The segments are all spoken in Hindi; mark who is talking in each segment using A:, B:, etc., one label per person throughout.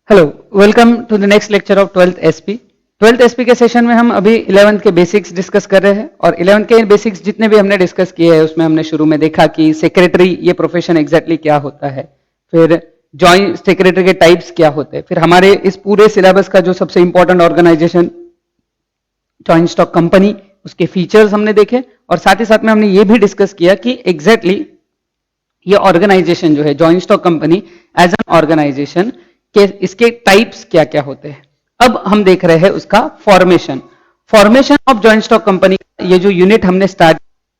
A: Hello, welcome to the next lecture of 12th SP. 12th SP के सेशन में हम अभी 11th के बेसिक्स डिस्कस कर रहे हैं और 11th के बेसिक्स जितने भी हमने डिस्कस किए हैं उसमें हमने शुरू में देखा कि सेक्रेटरी ये प्रोफेशन एग्जैक्टली क्या होता है, फिर जॉइंट सेक्रेटरी के टाइप्स क्या होते हैं, फिर हमारे इस पूरे सिलेबस का जो सबसे important organisation joint stock company, उसके फीचर्स हमने देखे और साथ ही साथ में हमने ये भी डिस्कस किया कि एग्जैक्टली ये ऑर्गेनाइजेशन जो है joint stock company as an organisation के इसके टाइप्स क्या क्या होते हैं। अब हम देख रहे हैं उसका formation of joint stock company. ये जो यूनिट हमने स्टार्ट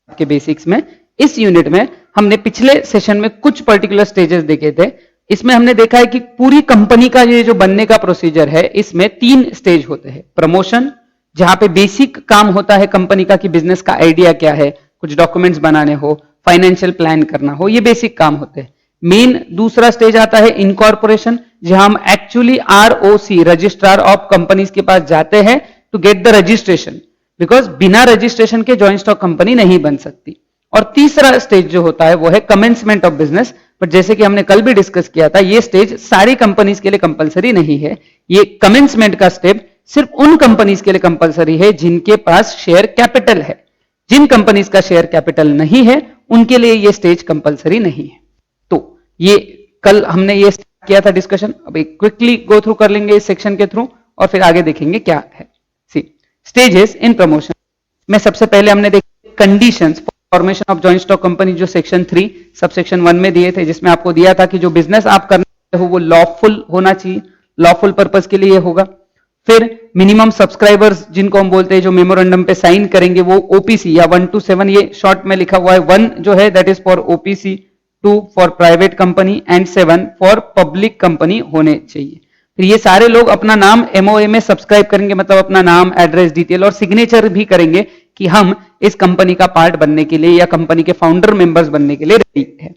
A: के बेसिक्स में, इस यूनिट में हमने पिछले सेशन में कुछ पर्टिकुलर स्टेजेस देखे थे। इसमें हमने देखा है कि पूरी कंपनी का ये जो बनने का प्रोसीजर है इसमें 3 स्टेज होते हैं। प्रमोशन, जहां पे बेसिक काम होता है कंपनी का कि बिजनेस का आइडिया क्या है, कुछ डॉक्यूमेंट्स बनाने हो, फाइनेंशियल प्लान करना हो, ये बेसिक काम होते हैं। मेन दूसरा स्टेज आता है इनकॉर्पोरेशन, जहां हम actually ROC registrar of companies के पास जाते हैं to get the registration, because बिना रजिस्ट्रेशन के जॉइंट स्टॉक कंपनी नहीं बन सकती। और तीसरा स्टेज जो होता है वो है कमेंसमेंट ऑफ बिजनेस। बट जैसे कि हमने कल भी डिस्कस किया था, ये स्टेज सारी कंपनीज के लिए कंपलसरी नहीं है। ये कमेंसमेंट का स्टेप सिर्फ उन कंपनीज के लिए कंपलसरी है जिनके पास शेयर कैपिटल है। जिन कंपनीज का शेयर कैपिटल नहीं है उनके लिए ये स्टेज कंपलसरी नहीं है। तो ये कल हमने ये किया था डिस्कशन। अब एक क्विकली गो थ्रू कर लेंगे इस सेक्शन के थ्रू और फिर आगे देखेंगे क्या है। सी स्टेजेस इन प्रमोशन में सबसे पहले हमने देखे conditions formation of joint stock company, जो सेक्शन 3 सब सेक्शन 1 में दिए थे, जिसमें आपको दिया था कि जो बिजनेस आप करने हो वो लॉफुल होना चाहिए, लॉफुल पर्पस के लिए होगा। फिर मिनिमम सब्सक्राइबर्स जिनको हम बोलते हैं, जो मेमोरेंडम पे साइन करेंगे, वो ओपीसी या 1 to 7 ये शॉर्ट में लिखा हुआ है। 1 जो है that is for OPC, 2 for private company and 7 for public company होने चाहिए। फिर ये सारे लोग अपना नाम एमओए में सब्सक्राइब करेंगे, मतलब अपना नाम, एड्रेस, डिटेल और सिग्नेचर भी करेंगे कि हम इस कंपनी का पार्ट बनने के लिए या कंपनी के फाउंडर मेंबर्स बनने के लिए रेडी है।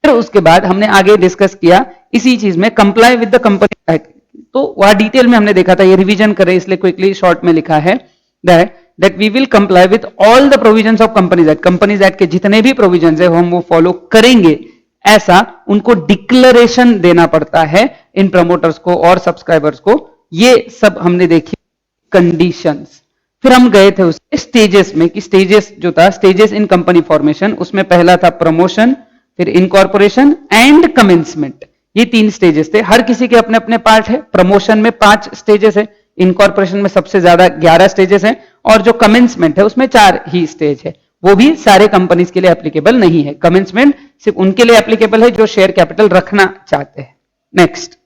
A: फिर उसके बाद हमने आगे डिस्कस किया इसी चीज में comply with the company act. तो वह डिटेल में हमने देखा था, ये रिवीजन करें इसलिए क्विकली शॉर्ट में लिखा है that we will comply with all the provisions of companies act. Companies act के जितने भी प्रोविजंस है हम वो फॉलो करेंगे, ऐसा उनको डिक्लेरेशन देना पड़ता है इन प्रमोटर्स को और सब्सक्राइबर्स को। ये सब हमने देखी कंडीशंस। फिर हम गए थे उसके स्टेजेस में कि स्टेजेस जो था, स्टेजेस इन कंपनी फॉर्मेशन, उसमें पहला था प्रमोशन, फिर इनकॉर्पोरेशन एंड कमेंसमेंट। ये 3 स्टेजेस थे। हर किसी के अपने अपने पार्ट है। प्रमोशन में 5 स्टेजेस है, इनकॉर्पोरेशन में सबसे ज्यादा 11 स्टेजेस है और जो कमेंसमेंट है उसमें 4 ही स्टेज है। वो भी सारे कंपनीज के लिए एप्लीकेबल नहीं है। कमेंसमेंट सिर्फ उनके लिए एप्लीकेबल है जो शेयर कैपिटल रखना चाहते हैं। Next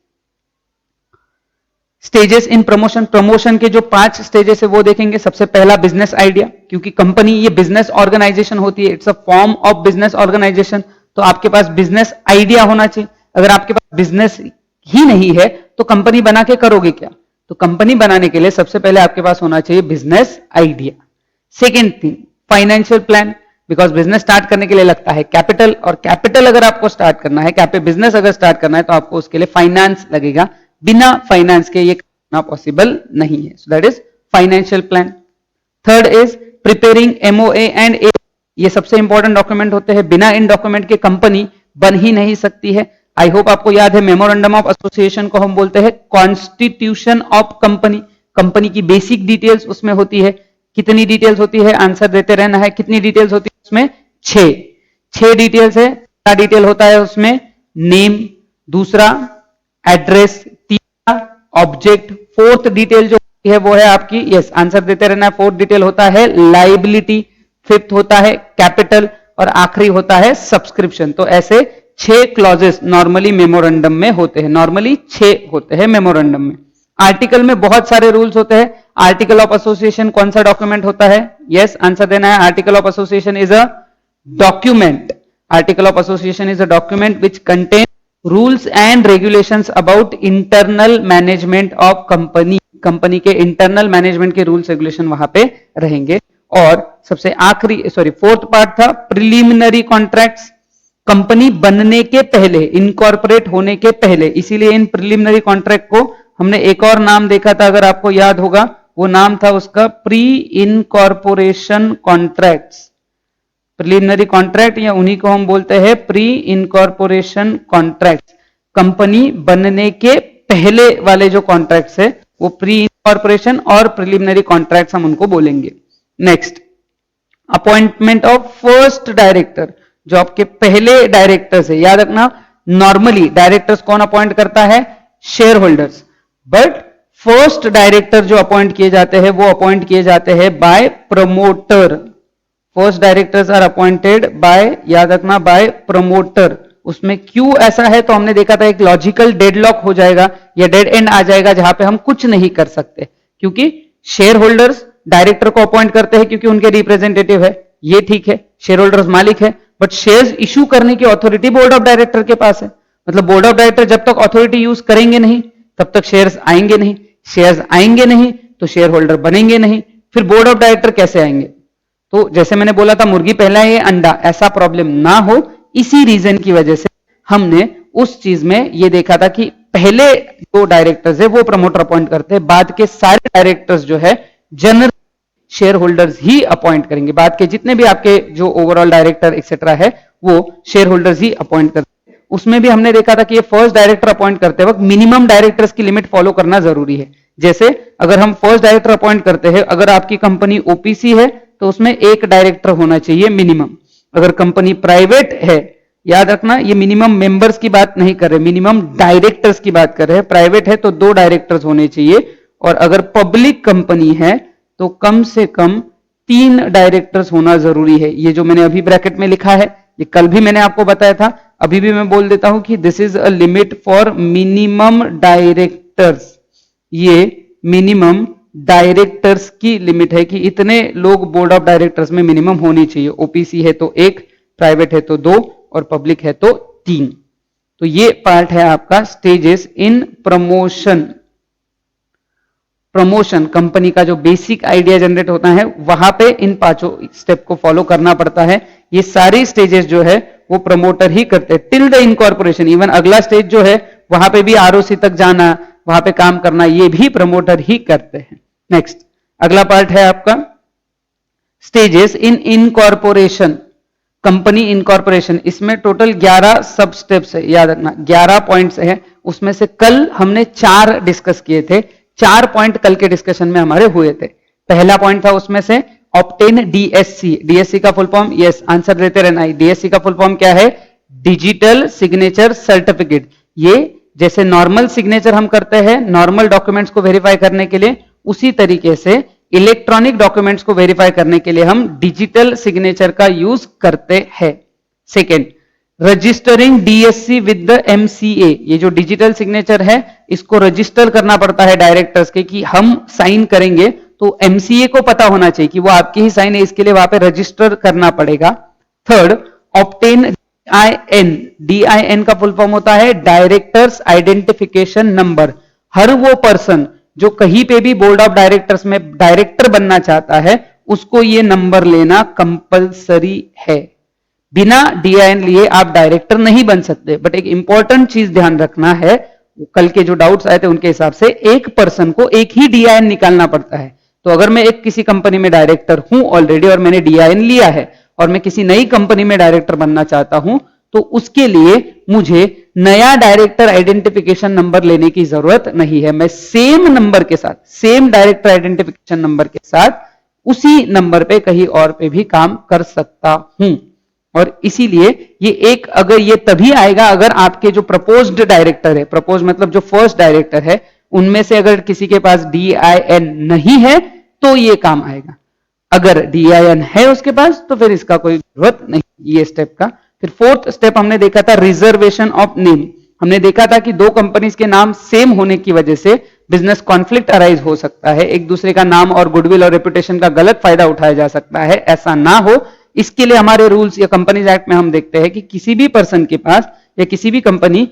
A: stages in promotion. Promotion के जो 5 स्टेजेस है वो देखेंगे। सबसे पहला बिजनेस आइडिया, क्योंकि कंपनी ये बिजनेस ऑर्गेनाइजेशन होती है, it's a form of business organisation, तो आपके पास बिजनेस आइडिया होना चाहिए। अगर आपके पास बिजनेस ही नहीं है तो कंपनी बना के करोगे क्या? तो कंपनी बनाने के लिए सबसे पहले आपके पास होना चाहिए business idea. Second thing financial plan, because business start करने के लिए लगता है कैपिटल, और कैपिटल अगर आपको स्टार्ट करना है, बिजनेस अगर स्टार्ट करना है तो आपको उसके लिए फाइनेंस लगेगा। बिना फाइनेंस के ये करना पॉसिबल नहीं है। So that is financial plan. Third is preparing MOA and A. ये सबसे इंपॉर्टेंट डॉक्यूमेंट होते हैं। बिना इन डॉक्यूमेंट के कंपनी बन ही नहीं सकती है। आई होप आपको याद है, मेमोरेंडम ऑफ एसोसिएशन को हम बोलते हैं कॉन्स्टिट्यूशन ऑफ कंपनी। कंपनी की बेसिक डिटेल्स उसमें होती है। कितनी डिटेल्स होती है? आंसर देते रहना है। कितनी डिटेल्स होती है उसमें? 6 डिटेल्स है। क्या डिटेल होता है उसमें? नेम, दूसरा एड्रेस, तीसरा ऑब्जेक्ट, फोर्थ डिटेल जो है वो है आपकी, यस आंसर देते रहना है। फोर्थ डिटेल होता है लाइबिलिटी, फिफ्थ होता है कैपिटल और आखिरी होता है सब्सक्रिप्शन। तो ऐसे 6 क्लॉजेस नॉर्मली मेमोरेंडम में होते हैं। नॉर्मली 6 होते हैं मेमोरेंडम में। आर्टिकल में बहुत सारे रूल्स होते हैं। आर्टिकल ऑफ एसोसिएशन कौन सा डॉक्यूमेंट होता है? यस आंसर देना है। Article of association is a document. Article of association is a document which contain rules and regulations about internal management of company. Company के इंटरनल मैनेजमेंट के रूल्स रेगुलेशन वहां पे रहेंगे। और सबसे आखिरी फोर्थ पार्ट था प्रिलिमिनरी कॉन्ट्रैक्ट्स। कंपनी बनने के पहले, इनकॉर्पोरेट होने के पहले, इसीलिए इन प्रिलिमिनरी कॉन्ट्रैक्ट को हमने एक और नाम देखा था, अगर आपको याद होगा, वो नाम था उसका pre incorporation contracts. Preliminary contract या उन्हीं को हम बोलते हैं प्री इनकॉर्पोरेशन कॉन्ट्रैक्ट। कंपनी बनने के पहले वाले जो कॉन्ट्रैक्ट्स है वो प्री इनकॉर्पोरेशन और प्रिलिमिनरी कॉन्ट्रैक्ट्स हम उनको बोलेंगे। Next, appointment of first director, जो आपके पहले डायरेक्टर्स है। याद रखना, नॉर्मली डायरेक्टर्स कौन अपॉइंट करता है? Shareholders. But first director जो अपॉइंट किए जाते हैं वो अपॉइंट किए जाते हैं by promoter. First directors are appointed by, याद रखना, बाय प्रमोटर। उसमें क्यों ऐसा है तो हमने देखा था, एक लॉजिकल डेडलॉक हो जाएगा या डेड एंड आ जाएगा जहां पे हम कुछ नहीं कर सकते, क्योंकि शेयर होल्डर्स डायरेक्टर को अपॉइंट करते हैं क्योंकि उनके रिप्रेजेंटेटिव है, ये ठीक है, शेयर होल्डर्स मालिक है, बट शेयर्स इशू करने की अथॉरिटी बोर्ड ऑफ डायरेक्टर के पास है। मतलब बोर्ड ऑफ डायरेक्टर जब तक अथॉरिटी यूज करेंगे नहीं तब तक शेयर्स आएंगे नहीं, शेयर्स आएंगे नहीं तो शेयर होल्डर बनेंगे नहीं, फिर बोर्ड ऑफ डायरेक्टर कैसे आएंगे? तो जैसे मैंने बोला था, मुर्गी पहला है अंडा, ऐसा प्रॉब्लम ना हो, इसी रीजन की वजह से हमने उस चीज में ये देखा था कि पहले जो डायरेक्टर्स है वो प्रमोटर अपॉइंट करते हैं, बाद के सारे डायरेक्टर्स जो है जनरल शेयर होल्डर्स ही अपॉइंट करेंगे। बाद के जितने भी आपके जो ओवरऑल डायरेक्टर एक्सेट्रा है वो शेयर होल्डर्स ही अपॉइंट करते हैं। उसमें भी हमने देखा था कि ये फर्स्ट डायरेक्टर अपॉइंट करते वक्त मिनिमम डायरेक्टर्स की लिमिट फॉलो करना जरूरी है। जैसे अगर हम फर्स्ट डायरेक्टर अपॉइंट करते हैं, अगर आपकी कंपनी ओपीसी है तो उसमें एक डायरेक्टर होना चाहिए मिनिमम। अगर कंपनी प्राइवेट है, याद रखना, ये मिनिमम मेंबर्स की बात नहीं कर रहे, मिनिमम डायरेक्टर्स की बात कर रहे हैं। प्राइवेट है तो 2 डायरेक्टर्स होने चाहिए, और अगर पब्लिक कंपनी है तो कम से कम 3 डायरेक्टर्स होना जरूरी है। ये जो मैंने अभी ब्रैकेट में लिखा है, ये कल भी मैंने आपको बताया था, अभी भी मैं बोल देता हूं कि this is a limit for minimum directors. ये मिनिमम डायरेक्टर्स की लिमिट है कि इतने लोग बोर्ड ऑफ डायरेक्टर्स में मिनिमम होनी चाहिए। ओपीसी है तो 1, प्राइवेट है तो 2 और पब्लिक है तो 3। तो ये पार्ट है आपका stages in promotion. Promotion company का जो बेसिक आइडिया जनरेट होता है वहां पे इन 5 स्टेप को फॉलो करना पड़ता है। ये सारी स्टेजेस जो है वो प्रमोटर ही करते हैं टिल द इनकॉर्पोरेशन। इवन अगला स्टेज जो है वहां पे भी आरओसी तक जाना, वहां पे काम करना, ये भी प्रमोटर ही करते हैं। नेक्स्ट, अगला पार्ट है आपका stages in incorporation, company incorporation. इसमें टोटल 11 सब स्टेप्स है, याद रखना 11 पॉइंट्स है। उसमें से कल हमने 4 डिस्कस किए थे, 4 पॉइंट कल के डिस्कशन में हमारे हुए थे। पहला पॉइंट था उसमें से ऑब्टेन डीएससी। डीएससी का फुल फॉर्म, यस आंसर देते रहना। डीएससी का फुल फॉर्म क्या है? Digital signature certificate. ये जैसे नॉर्मल सिग्नेचर हम करते हैं नॉर्मल डॉक्यूमेंट्स को वेरीफाई करने के लिए, उसी तरीके से इलेक्ट्रॉनिक डॉक्यूमेंट्स को वेरीफाई करने के लिए हम डिजिटल सिग्नेचर का यूज करते हैं। Second, registering DSC with the MCA. ये जो डिजिटल सिग्नेचर है इसको रजिस्टर करना पड़ता है डायरेक्टर्स के, कि हम साइन करेंगे तो एमसीए को पता होना चाहिए कि वो आपकी ही साइन है, इसके लिए वहां पे रजिस्टर करना पड़ेगा। Third, obtain DIN. डीआईएन का फुल फॉर्म होता है डायरेक्टर्स आइडेंटिफिकेशन नंबर। हर वो पर्सन जो कहीं पे भी बोर्ड ऑफ डायरेक्टर्स में डायरेक्टर बनना चाहता है उसको ये नंबर लेना कंपलसरी है। बिना डीआईएन लिए आप डायरेक्टर नहीं बन सकते। बट एक इंपॉर्टेंट चीज ध्यान रखना है, कल के जो डाउट्स आए थे उनके हिसाब से एक पर्सन को एक ही डीआईएन निकालना पड़ता है। तो अगर मैं एक किसी कंपनी में डायरेक्टर हूं ऑलरेडी और मैंने डीआईएन लिया है और मैं किसी नई कंपनी में डायरेक्टर बनना चाहता हूं, तो उसके लिए मुझे नया डायरेक्टर आइडेंटिफिकेशन नंबर लेने की जरूरत नहीं है। मैं सेम नंबर के साथ, सेम डायरेक्टर आइडेंटिफिकेशन नंबर के साथ उसी नंबर पे कहीं और पे भी काम कर सकता हूं। और इसीलिए ये एक, अगर ये तभी आएगा अगर आपके जो प्रपोज्ड डायरेक्टर है, प्रपोज मतलब जो फर्स्ट डायरेक्टर है, उनमें से अगर किसी के पास डीआईएन नहीं है तो ये काम आएगा। अगर डीआईएन है उसके पास तो फिर इसका कोई जरूरत नहीं, ये स्टेप का। फिर फोर्थ स्टेप हमने देखा था रिजर्वेशन ऑफ नेम। हमने देखा था कि 2 कंपनीज के नाम सेम होने की वजह से बिजनेस कॉन्फ्लिक्ट अराइज हो सकता है, एक दूसरे का नाम और गुडविल और रेपुटेशन का गलत फायदा उठाया जा सकता है। ऐसा ना हो इसके लिए हमारे रूल्स या कंपनीज एक्ट में हम देखते हैं कि किसी भी पर्सन के पास या किसी भी कंपनी,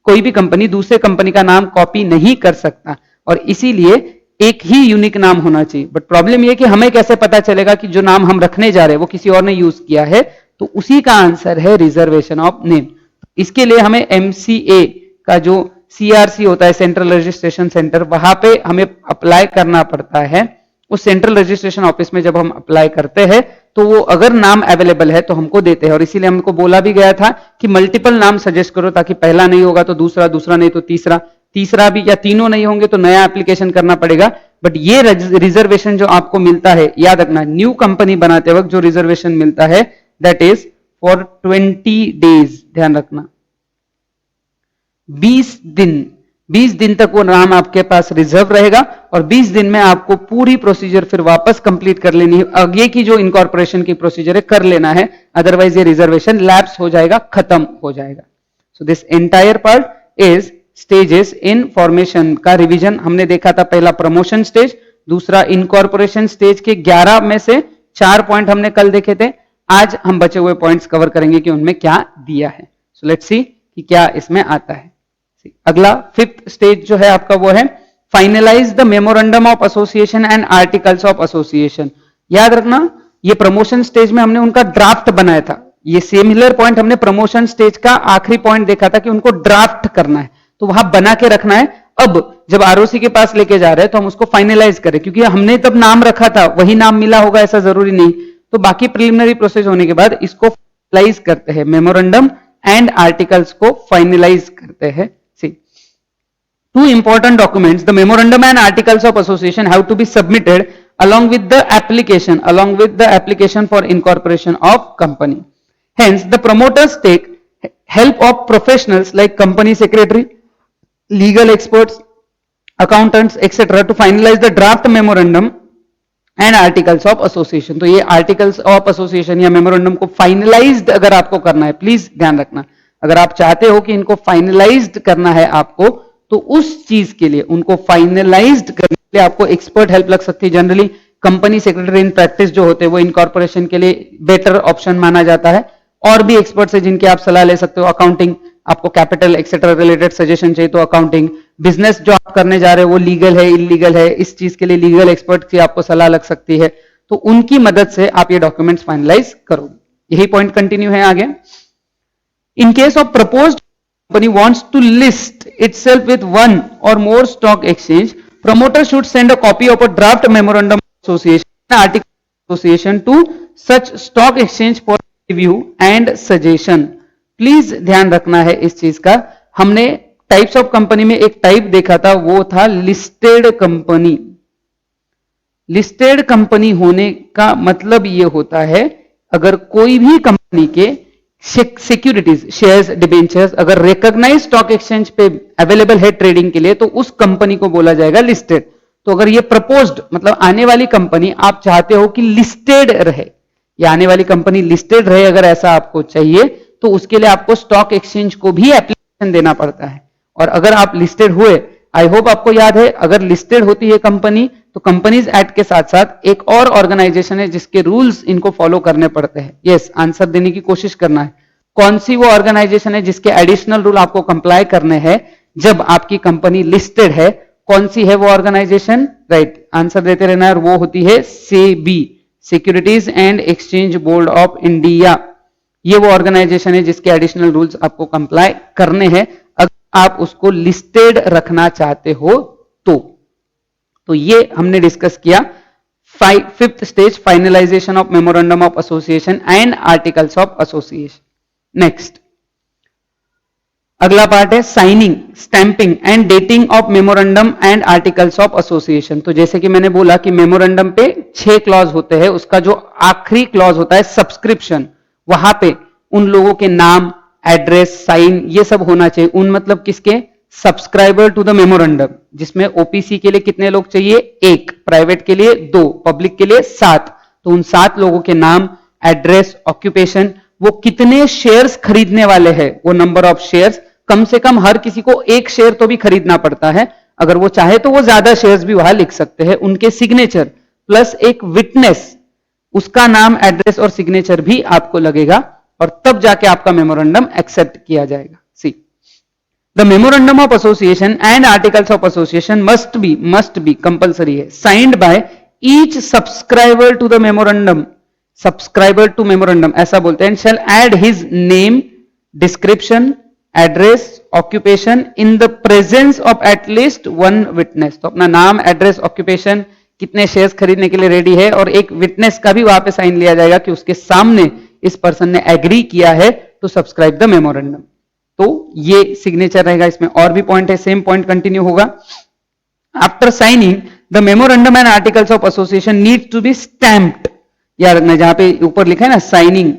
A: कोई भी कंपनी दूसरे कंपनी का नाम कॉपी नहीं कर सकता, और इसीलिए एक ही यूनिक नाम होना चाहिए। बट प्रॉब्लम यह कि हमें कैसे पता चलेगा कि जो नाम हम रखने जा रहे हैं वो किसी और ने यूज किया है? तो उसी का आंसर है रिजर्वेशन ऑफ नेम। इसके लिए हमें एमसीए का जो सीआरसी होता है, सेंट्रल रजिस्ट्रेशन सेंटर, वहां पे हमें अप्लाई करना पड़ता है। उस सेंट्रल रजिस्ट्रेशन ऑफिस में जब हम अप्लाई करते हैं तो वो अगर नाम अवेलेबल है तो हमको देते हैं। और इसीलिए हमको बोला भी गया था कि मल्टीपल नाम सजेस्ट करो, ताकि पहला नहीं होगा तो दूसरा, दूसरा नहीं तो तीसरा, तीसरा भी या तीनों नहीं होंगे तो नया एप्लीकेशन करना पड़ेगा। बट ये रिजर्वेशन जो आपको मिलता है, याद रखना, न्यू कंपनी बनाते वक्त जो रिजर्वेशन मिलता है दैट इज फॉर 20 डेज। ध्यान रखना 20 दिन तक वो नाम आपके पास रिजर्व रहेगा और 20 दिन में आपको पूरी प्रोसीजर फिर वापस कंप्लीट कर लेनी है। आगे की जो इनकॉर्पोरेशन की प्रोसीजर है कर लेना है, अदरवाइज ये रिजर्वेशन लैप्स हो जाएगा, खत्म हो जाएगा। सो this entire part is stages in formation का रिवीजन। हमने देखा था पहला प्रमोशन स्टेज, दूसरा इनकॉर्पोरेशन स्टेज के 11 में से 4 पॉइंट हमने कल देखे थे। आज हम बचे हुए पॉइंट्स कवर करेंगे कि उनमें क्या दिया है। सो लेट्स सी कि क्या इसमें आता है। अगला 5th स्टेज जो है आपका वो है finalise the memorandum of association and articles of association. याद रखना ये प्रमोशन स्टेज में हमने उनका ड्राफ्ट बनाया था। ये सिमिलर पॉइंट हमने प्रमोशन स्टेज का आखिरी पॉइंट देखा था कि उनको ड्राफ्ट करना है, तो वहां बना के रखना है। अब जब आरओसी के पास लेके जा रहे हैं तो हम उसको फाइनलाइज करें, क्योंकि हमने तब नाम रखा था वही नाम मिला होगा ऐसा जरूरी नहीं। तो बाकी प्रिलिमिनरी प्रोसेस होने के बाद इसको फाइनलाइज करते हैं, मेमोरेंडम एंड आर्टिकल्स को फाइनलाइज करते हैं। Two important documents, the memorandum and articles of association, have to be submitted along with the application for incorporation of company. Hence, the promoters take help of professionals like company secretary, legal experts, accountants, etc. to finalize the draft memorandum and articles of association. तो ये articles of association या memorandum को finalized अगर आपको करना है, प्लीज ध्यान रखना, अगर आप चाहते हो कि इनको finalized करना है आपको, तो उस चीज के लिए, उनको फाइनलाइज्ड करने के लिए आपको एक्सपर्ट हेल्प लग सकती है। Generally company secretary in practice जो होते हैं वो इनकॉर्पोरेशन के लिए बेटर ऑप्शन माना जाता है। और भी एक्सपर्ट्स है जिनके आप सलाह ले सकते हो। अकाउंटिंग, आपको कैपिटल एक्सेट्रा रिलेटेड सजेशन चाहिए तो अकाउंटिंग, बिजनेस जो आप करने जा रहे हो वो लीगल है इलीगल है, इस चीज के लिए लीगल एक्सपर्ट की आपको सलाह लग सकती है, तो उनकी मदद से आप ये डॉक्यूमेंट्स फाइनलाइज करोगे। यही पॉइंट कंटिन्यू है आगे। In case of proposed company wants to list itself with one or more stock exchange, promoter should send a copy of a draft memorandum of association and article of association to such stock exchange for review and suggestion. Please ध्यान रखना है इस चीज का। हमने टाइप्स ऑफ कंपनी में एक टाइप देखा था, वो था लिस्टेड कंपनी। लिस्टेड कंपनी होने का मतलब ये होता है अगर कोई भी कंपनी के सिक्योरिटीज, शेयर्स, डिबेंचर्स अगर रिकॉग्नाइज स्टॉक एक्सचेंज पे अवेलेबल है ट्रेडिंग के लिए तो उस कंपनी को बोला जाएगा लिस्टेड। तो अगर ये प्रपोज्ड मतलब आने वाली कंपनी आप चाहते हो कि लिस्टेड रहे या आने वाली कंपनी लिस्टेड रहे, अगर ऐसा आपको चाहिए तो उसके लिए आपको स्टॉक एक्सचेंज को भी एप्लीकेशन देना पड़ता है। और अगर आप लिस्टेड हुए, आई होप आपको याद है, अगर लिस्टेड होती है कंपनी तो कंपनीज एक्ट के साथ साथ एक और ऑर्गेनाइजेशन है जिसके रूल्स इनको फॉलो करने पड़ते हैं। यस, आंसर देने की कोशिश करना है। कौन सी वो ऑर्गेनाइजेशन है जिसके एडिशनल रूल आपको कंप्लाई करने हैं जब आपकी कंपनी लिस्टेड है? कौन सी है वो ऑर्गेनाइजेशन? राइट, आंसर देते रहना है। और वो होती है SEBI, securities and exchange board of India. ये वो ऑर्गेनाइजेशन है जिसके एडिशनल रूल्स आपको कंप्लाई करने हैं अगर आप उसको लिस्टेड रखना चाहते हो तो ये हमने डिस्कस किया 5th stage, finalisation of memorandum of association and articles of association. Next अगला पार्ट है signing, stamping and dating of memorandum and articles of association. तो जैसे कि मैंने बोला कि मेमोरेंडम पे 6 क्लॉज होते हैं, उसका जो आखिरी क्लॉज होता है सब्सक्रिप्शन, वहां पे उन लोगों के नाम, एड्रेस, साइन ये सब होना चाहिए। उन मतलब किसके? सब्सक्राइबर टू द मेमोरेंडम, जिसमें ओपीसी के लिए कितने लोग चाहिए? 1, प्राइवेट के लिए 2, पब्लिक के लिए 7। तो उन 7 लोगों के नाम, एड्रेस, ऑक्यूपेशन, वो कितने शेयर्स खरीदने वाले हैं, वो नंबर ऑफ शेयर्स, कम से कम हर किसी को 1 शेयर तो भी खरीदना पड़ता है। अगर वो चाहे तो वो ज्यादा शेयर्स भी वहां लिख सकते हैं। उनके सिग्नेचर प्लस एक विटनेस, उसका नाम, एड्रेस और सिग्नेचर भी आपको लगेगा और तब जाके आपका मेमोरेंडम एक्सेप्ट किया जाएगा। See the memorandum of association and articles of association must be compulsory है, signed by each subscriber to the memorandum, subscriber to memorandum ऐसा बोलते हैं, shall add his name, description, address, occupation in the presence of at least 1 witness. तो अपना नाम, एड्रेस, ऑक्यूपेशन, कितने शेयर्स खरीदने के लिए रेडी है और एक विटनेस का भी वहां पे साइन लिया जाएगा कि उसके सामने इस पर्सन ने एग्री किया है टू सब्सक्राइब द मेमोरेंडम। तो ये सिग्नेचर रहेगा। इसमें और भी पॉइंट है, सेम पॉइंट कंटिन्यू होगा। After signing the memorandum and articles of association need to be stamped, याद रखना जहां पे ऊपर लिखा है ना साइनिंग,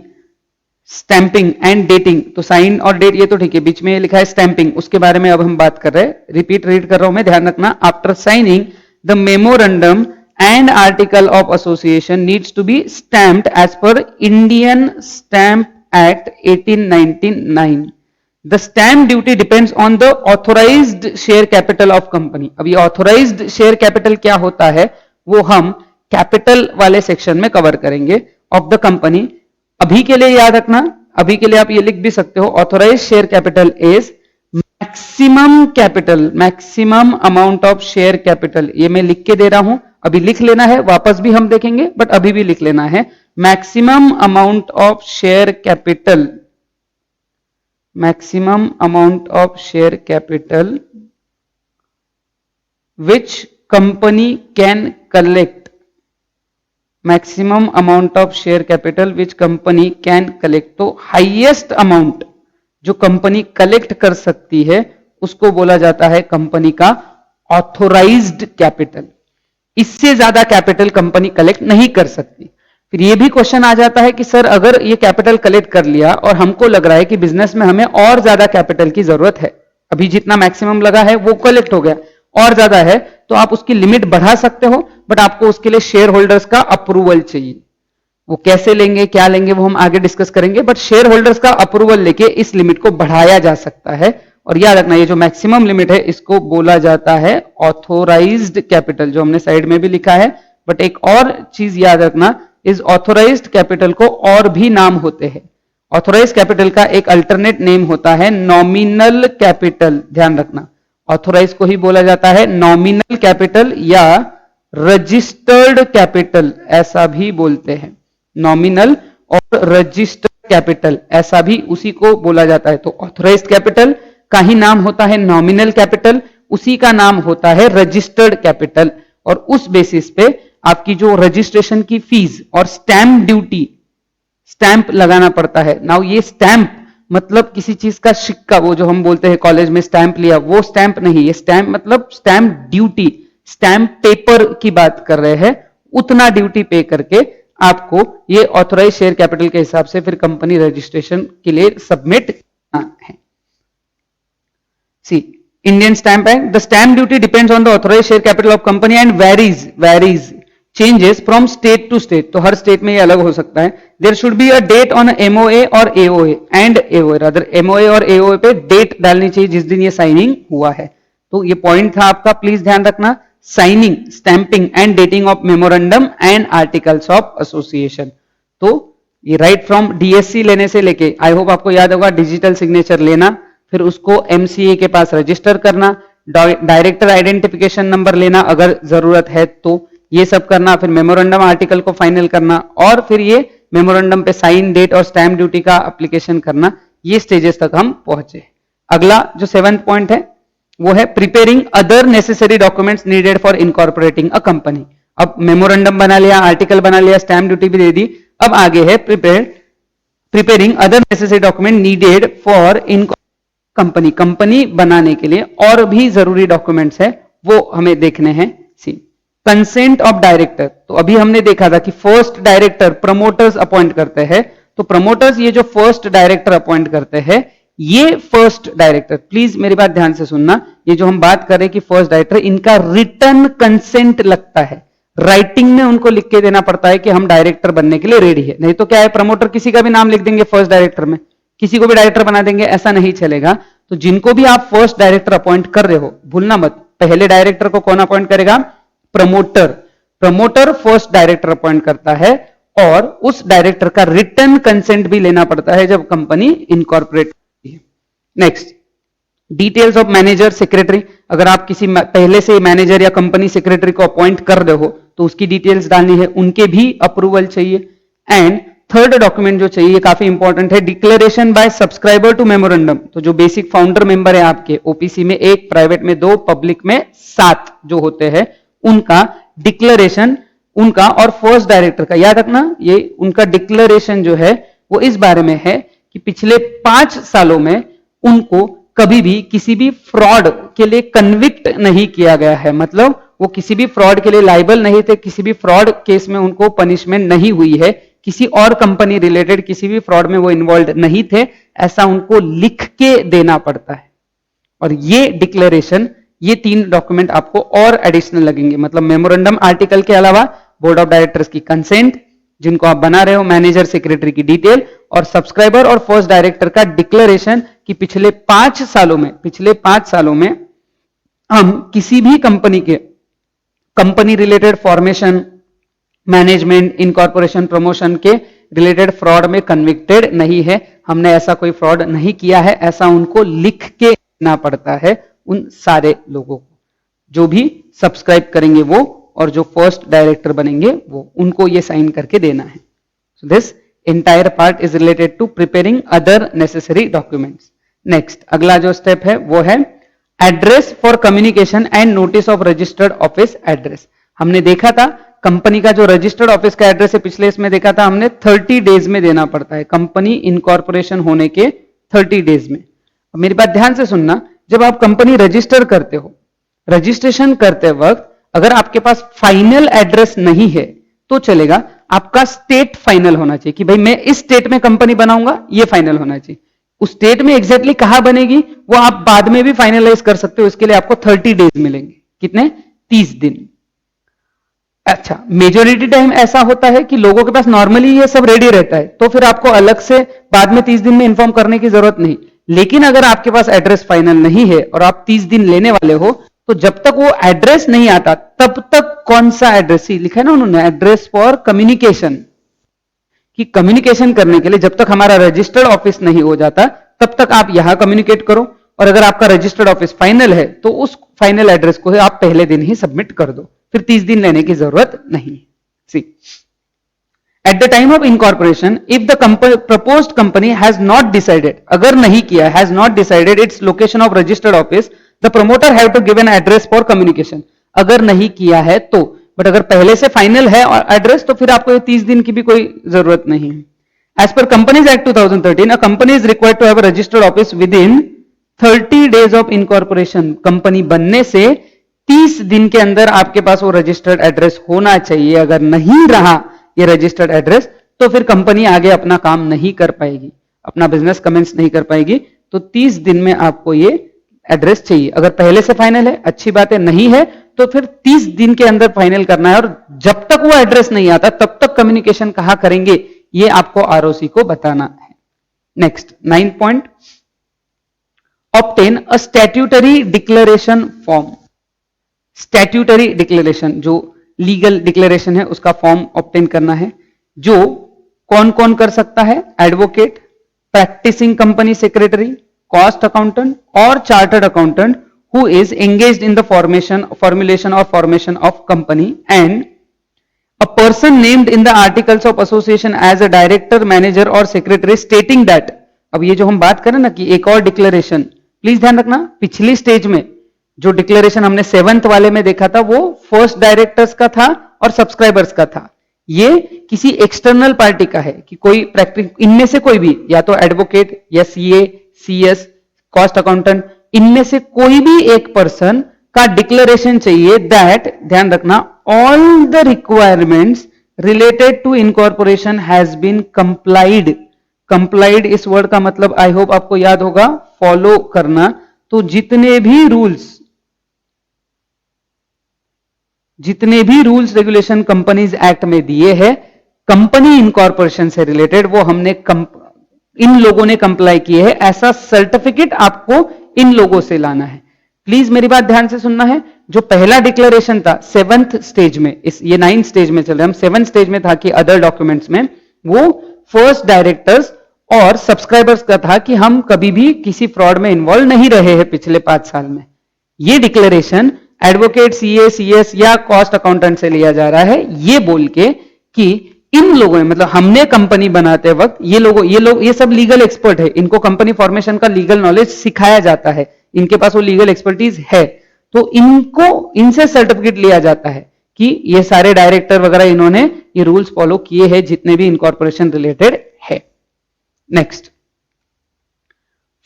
A: स्टैंपिंग एंड डेटिंग, तो साइन और डेट ये तो ठीक है, बीच में लिखा है स्टैंपिंग, उसके बारे में अब हम बात कर रहे हैं। रिपीट रीड कर रहा हूं मैं, ध्यान रखना। After signing the memorandum and article of association needs to be stamped as per Indian Stamp Act 1899. The stamp duty depends on the authorized share capital of company. अब ये authorized share capital क्या होता है वो हम capital वाले सेक्शन में कवर करेंगे of the company। अभी के लिए याद रखना, अभी के लिए आप ये लिख भी सकते हो, authorized share capital is maximum capital, maximum amount of share capital, ये मैं लिख के दे रहा हूं, अभी लिख लेना है, वापस भी हम देखेंगे बट अभी भी लिख लेना है। Maximum amount of share capital, maximum amount of share capital which company can collect, maximum amount of share capital which company can collect. तो हाईएस्ट अमाउंट जो कंपनी कलेक्ट कर सकती है उसको बोला जाता है कंपनी का ऑथोराइज्ड कैपिटल। इससे ज्यादा कैपिटल कंपनी कलेक्ट नहीं कर सकती। फिर ये भी क्वेश्चन आ जाता है कि सर अगर ये कैपिटल कलेक्ट कर लिया और हमको लग रहा है कि बिजनेस में हमें और ज्यादा कैपिटल की जरूरत है, अभी जितना मैक्सिमम लगा है वो कलेक्ट हो गया, और ज्यादा है तो आप उसकी लिमिट बढ़ा सकते हो, बट आपको उसके लिए शेयर होल्डर्स का अप्रूवल चाहिए। वो कैसे लेंगे, क्या लेंगे, वो हम आगे डिस्कस करेंगे, बट शेयर होल्डर्स का अप्रूवल लेके इस लिमिट को बढ़ाया जा सकता है। और याद रखना ये जो मैक्सिमम लिमिट है इसको बोला जाता है ऑथोराइज्ड कैपिटल, जो हमने साइड में भी लिखा है। बट एक और चीज याद रखना, इस ऑथोराइज्ड कैपिटल को और भी नाम होते हैं। ऑथोराइज्ड कैपिटल का एक अल्टरनेट नेम होता है नॉमिनल कैपिटल, ध्यान रखना। ऑथोराइज को ही बोला जाता है नॉमिनल कैपिटल या रजिस्टर्ड कैपिटल, ऐसा भी बोलते हैं। नॉमिनल और रजिस्टर्ड कैपिटल ऐसा भी उसी को बोला जाता है। तो ऑथोराइज्ड कैपिटल का ही नाम होता है नॉमिनल कैपिटल, उसी का नाम होता है रजिस्टर्ड कैपिटल। और उस बेसिस पे आपकी जो रजिस्ट्रेशन की फीस और स्टैंप ड्यूटी, स्टैंप लगाना पड़ता है। नाउ ये स्टैंप मतलब किसी चीज का सिक्का, वो जो हम बोलते हैं कॉलेज में स्टैंप लिया, वो स्टैंप नहीं, ये स्टैंप मतलब स्टैंप ड्यूटी, स्टैंप पेपर की बात कर रहे हैं। उतना ड्यूटी पे करके आपको ये ऑथोराइज शेयर कैपिटल के हिसाब से फिर कंपनी रजिस्ट्रेशन के लिए सबमिट करना है। See Indian stamp act, the stamp duty depends on the authorise share capital of company and varies changes from state to state. तो हर स्टेट में ये अलग हो सकता है। There should be a date on MOA और AOA and AOA, rather MOA और एओए पे डेट डालनी चाहिए जिस दिन ये साइनिंग हुआ है। तो ये पॉइंट था आपका, प्लीज ध्यान रखना। Signing, stamping and dating of memorandum and articles of association. तो ये राइट फ्रॉम डीएससी लेने से लेके, आई होप आपको याद होगा, डिजिटल सिग्नेचर लेना, फिर उसको एमसीए के पास रजिस्टर करना, डायरेक्टर आइडेंटिफिकेशन नंबर लेना अगर जरूरत है तो, ये सब करना, फिर मेमोरेंडम आर्टिकल को फाइनल करना, और फिर ये मेमोरेंडम पे साइन, डेट और स्टैंप ड्यूटी का एप्लीकेशन करना। ये स्टेजेस तक हम पहुंचे। अगला जो 7th पॉइंट है वो है preparing other necessary documents needed for incorporating a company. अब मेमोरेंडम बना लिया, आर्टिकल बना लिया, स्टैंप ड्यूटी भी दे दी, अब आगे है preparing other necessary document needed for company. Company बनाने के लिए और भी जरूरी डॉक्यूमेंट्स है वो हमें देखने हैं। सी कंसेंट ऑफ डायरेक्टर, तो अभी हमने देखा था कि फर्स्ट डायरेक्टर प्रमोटर्स अपॉइंट करते हैं। तो प्रमोटर्स ये जो फर्स्ट डायरेक्टर अपॉइंट करते हैं, ये फर्स्ट डायरेक्टर, प्लीज मेरी बात ध्यान से सुनना, ये जो हम बात कर रहे हैं कि फर्स्ट डायरेक्टर, इनका रिटन कंसेंट लगता है, राइटिंग में उनको लिख के देना पड़ता है कि हम डायरेक्टर बनने के लिए रेडी है। नहीं तो क्या है, प्रमोटर किसी का भी नाम लिख देंगे फर्स्ट डायरेक्टर में, किसी को भी डायरेक्टर बना देंगे, ऐसा नहीं चलेगा। तो जिनको भी आप फर्स्ट डायरेक्टर अपॉइंट कर रहे हो, भूलना मत, पहले डायरेक्टर को कौन अपॉइंट करेगा, promoter. Promoter first director appoint करता है और उस डायरेक्टर का रिटन कंसेंट भी लेना पड़ता है जब कंपनी इनकॉर्पोरेट होती है। Next, details of manager secretary. अगर आप किसी पहले से मैनेजर या कंपनी सेक्रेटरी को अपॉइंट कर रहे हो तो उसकी डिटेल्स डालनी है, उनके भी अप्रूवल चाहिए। एंड थर्ड डॉक्यूमेंट जो चाहिए, काफी इंपॉर्टेंट है, declaration by subscriber to memorandum. तो जो बेसिक फाउंडर मेंबर है आपके, ओपीसी में 1, प्राइवेट में 2, पब्लिक में 7 जो होते हैं, उनका डिक्लेरेशन, उनका और फर्स्ट डायरेक्टर का, याद रखना ये उनका डिक्लेरेशन जो है वो इस बारे में है कि पिछले 5 सालों में उनको कभी भी किसी भी फ्रॉड के लिए कन्विक्ट नहीं किया गया है, मतलब वो किसी भी फ्रॉड के लिए लाइबल नहीं थे, किसी भी फ्रॉड केस में उनको पनिशमेंट नहीं हुई है, किसी और कंपनी रिलेटेड किसी भी फ्रॉड में वो इन्वॉल्व नहीं थे, ऐसा उनको लिख के देना पड़ता है। और ये डिक्लेरेशन, ये 3 डॉक्यूमेंट आपको और एडिशनल लगेंगे, मतलब मेमोरेंडम आर्टिकल के अलावा बोर्ड ऑफ डायरेक्टर्स की कंसेंट जिनको आप बना रहे हो, मैनेजर सेक्रेटरी की डिटेल, और सब्सक्राइबर और फर्स्ट डायरेक्टर का डिक्लेरेशन कि पिछले 5 सालों में हम किसी भी कंपनी के company related formation, management, incorporation, promotion के रिलेटेड फ्रॉड में कन्विक्टेड नहीं है, हमने ऐसा कोई फ्रॉड नहीं किया है, ऐसा उनको लिख के देना पड़ता है उन सारे लोगों को, जो भी सब्सक्राइब करेंगे वो और जो फर्स्ट डायरेक्टर बनेंगे वो, उनको ये साइन करके देना है। So this entire part is related to preparing other necessary documents. Next अगला जो स्टेप है वो है address for communication and notice of registered office address. हमने देखा था कंपनी का जो रजिस्टर्ड ऑफिस का एड्रेस है, पिछले इसमें देखा था हमने 30 डेज में देना पड़ता है, कंपनी इनकॉर्पोरेशन होने के 30 डेज में। मेरी बात ध्यान से सुनना, जब आप कंपनी रजिस्टर करते हो, रजिस्ट्रेशन करते वक्त अगर आपके पास फाइनल एड्रेस नहीं है तो चलेगा, आपका स्टेट फाइनल होना चाहिए कि भाई मैं इस स्टेट में कंपनी बनाऊंगा, ये फाइनल होना चाहिए। उस स्टेट में एग्जैक्टली कहां बनेगी वो आप बाद में भी फाइनलाइज कर सकते हो, इसके लिए आपको 30 डेज मिलेंगे। कितने? 30 दिन। अच्छा, मेजोरिटी टाइम ऐसा होता है कि लोगों के पास नॉर्मली ये सब रेडी रहता है, तो फिर आपको अलग से बाद में 30 दिन में इंफॉर्म करने की जरूरत नहीं। लेकिन अगर आपके पास एड्रेस फाइनल नहीं है और आप 30 दिन लेने वाले हो, तो जब तक वो एड्रेस नहीं आता तब तक कौन सा एड्रेस, ही लिखा है ना उन्होंने, एड्रेस फॉर कम्युनिकेशन, कि कम्युनिकेशन करने के लिए जब तक हमारा रजिस्टर्ड ऑफिस नहीं हो जाता तब तक आप यहां कम्युनिकेट करो, और अगर आपका रजिस्टर्ड ऑफिस फाइनल है तो उस फाइनल एड्रेस को आप पहले दिन ही सबमिट कर दो, फिर 30 दिन लेने की जरूरत नहीं। See, at the time of incorporation if the proposed company has not decided, अगर नहीं किया, has not decided its location of registered office, the promoter have to give an address for communication. अगर नहीं किया है तो, बट अगर पहले से फाइनल है एड्रेस तो फिर आपको 30 दिन की भी कोई जरूरत नहीं है। As per companies act 2013, a company is required to have a registered office within 30 days of incorporation. Company बनने से 30 दिन के अंदर आपके पास वो रजिस्टर्ड एड्रेस होना चाहिए। अगर नहीं रहा ये रजिस्टर्ड एड्रेस तो फिर कंपनी आगे अपना काम नहीं कर पाएगी, अपना बिजनेस कमेंस नहीं कर पाएगी। तो 30 दिन में आपको ये एड्रेस चाहिए। अगर पहले से फाइनल है अच्छी बात है, नहीं है तो फिर 30 दिन के अंदर फाइनल करना है, और जब तक वो एड्रेस नहीं आता तब तक कम्युनिकेशन कहां करेंगे ये आपको आरओसी को बताना है। Next 9 point, obtain a statutory declaration form. Statutory declaration जो लीगल डिक्लेरेशन है उसका फॉर्म ऑब्टेन करना है, जो कौन कौन कर सकता है? Advocate, practising company secretary, cost accountant और chartered accountant who is engaged in the formulation or formation of company, and a person named in the articles of association as a director, manager or secretary stating that। अब ये जो हम बात करें ना कि एक और डिक्लेरेशन, प्लीज ध्यान रखना, पिछली स्टेज में जो डिक्लेरेशन हमने 7th वाले में देखा था वो फर्स्ट डायरेक्टर्स का था और सब्सक्राइबर्स का था। ये किसी एक्सटर्नल पार्टी का है कि कोई प्रैक्टिस, इनमें से कोई भी, या तो एडवोकेट या सीए, सीएस, कॉस्ट अकाउंटेंट, इनमें से कोई भी एक पर्सन का डिक्लेरेशन चाहिए दैट, ध्यान रखना, all the requirements related to incorporation has been complied. Complied इस वर्ड का मतलब आई होप आपको याद होगा, फॉलो करना। तो जितने भी रूल्स रेगुलेशन कंपनीज एक्ट में दिए हैं कंपनी इनकॉर्पोरेशन से रिलेटेड, वो हमने इन लोगों ने कंप्लाई किए हैं, ऐसा सर्टिफिकेट आपको इन लोगों से लाना है। प्लीज मेरी बात ध्यान से सुनना है। जो पहला डिक्लेरेशन था 7th स्टेज में, ये 9th स्टेज में चल रहे, हम 7th स्टेज में था कि अदर डॉक्यूमेंट्स में, वो फर्स्ट डायरेक्टर्स और सब्सक्राइबर्स का था कि हम कभी भी किसी फ्रॉड में इन्वॉल्व नहीं रहे हैं पिछले 5 साल में। ये डिक्लेरेशन एडवोकेट, सीए, सीएस या कॉस्ट अकाउंटेंट से लिया जा रहा है, ये बोल के कि इन लोगों ने, मतलब हमने कंपनी बनाते वक्त ये लोग ये सब लीगल एक्सपर्ट है, इनको कंपनी फॉर्मेशन का लीगल नॉलेज सिखाया जाता है, इनके पास वो लीगल एक्सपर्टीज है, तो इनसे सर्टिफिकेट लिया जाता है कि ये सारे डायरेक्टर वगैरह इन्होंने ये रूल्स फॉलो किए हैं जितने भी इनकॉर्पोरेशन रिलेटेड है। Next,